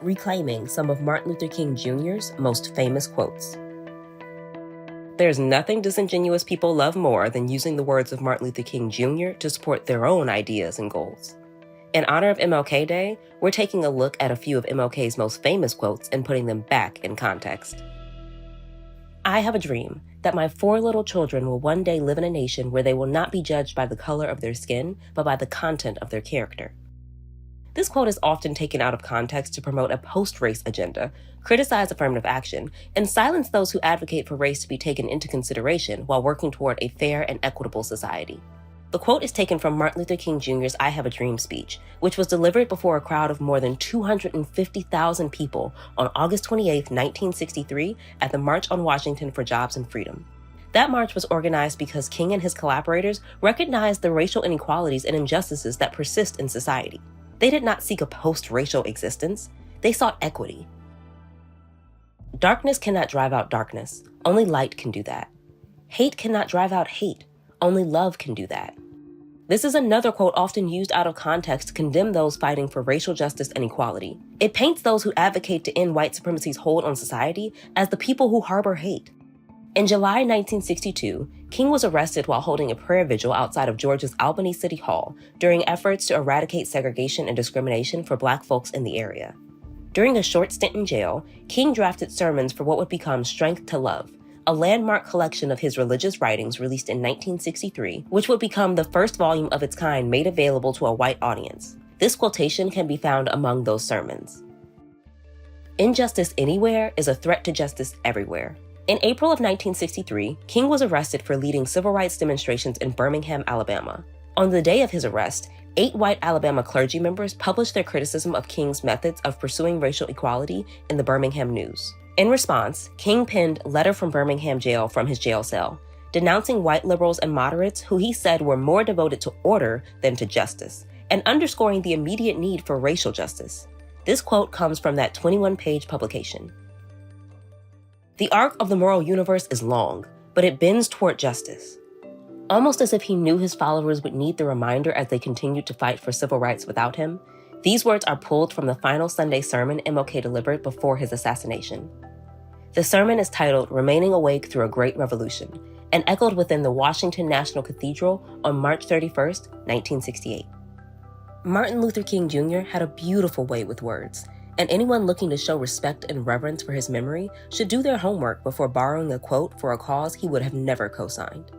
reclaiming some of Martin Luther King Jr.'s most famous quotes. There's nothing disingenuous people love more than using the words of Martin Luther King Jr. to support their own ideas and goals. In honor of MLK Day, we're taking a look at a few of MLK's most famous quotes and putting them back in context. I have a dream that my 4 little children will one day live in a nation where they will not be judged by the color of their skin, but by the content of their character. This quote is often taken out of context to promote a post-race agenda, criticize affirmative action, and silence those who advocate for race to be taken into consideration while working toward a fair and equitable society. The quote is taken from Martin Luther King Jr.'s I Have a Dream speech, which was delivered before a crowd of more than 250,000 people on August 28, 1963, at the March on Washington for Jobs and Freedom. That march was organized because King and his collaborators recognized the racial inequalities and injustices that persist in society. They did not seek a post-racial existence. They sought equity. Darkness cannot drive out darkness. Only light can do that. Hate cannot drive out hate. Only love can do that. This is another quote often used out of context to condemn those fighting for racial justice and equality. It paints those who advocate to end white supremacy's hold on society as the people who harbor hate. In July 1962, King was arrested while holding a prayer vigil outside of Georgia's Albany City Hall during efforts to eradicate segregation and discrimination for Black folks in the area. During a short stint in jail, King drafted sermons for what would become Strength to Love, a landmark collection of his religious writings released in 1963, which would become the first volume of its kind made available to a white audience. This quotation can be found among those sermons. Injustice anywhere is a threat to justice everywhere. In April of 1963, King was arrested for leading civil rights demonstrations in Birmingham, Alabama. On the day of his arrest, 8 white Alabama clergy members published their criticism of King's methods of pursuing racial equality in the Birmingham News. In response, King penned Letter from Birmingham Jail from his jail cell, denouncing white liberals and moderates who he said were more devoted to order than to justice, and underscoring the immediate need for racial justice. This quote comes from that 21-page publication. The arc of the moral universe is long, but it bends toward justice. Almost as if he knew his followers would need the reminder as they continued to fight for civil rights without him, these words are pulled from the final Sunday sermon MLK delivered before his assassination. The sermon is titled Remaining Awake Through a Great Revolution, and echoed within the Washington National Cathedral on March 31, 1968. Martin Luther King Jr. had a beautiful way with words, and anyone looking to show respect and reverence for his memory should do their homework before borrowing a quote for a cause he would have never co-signed.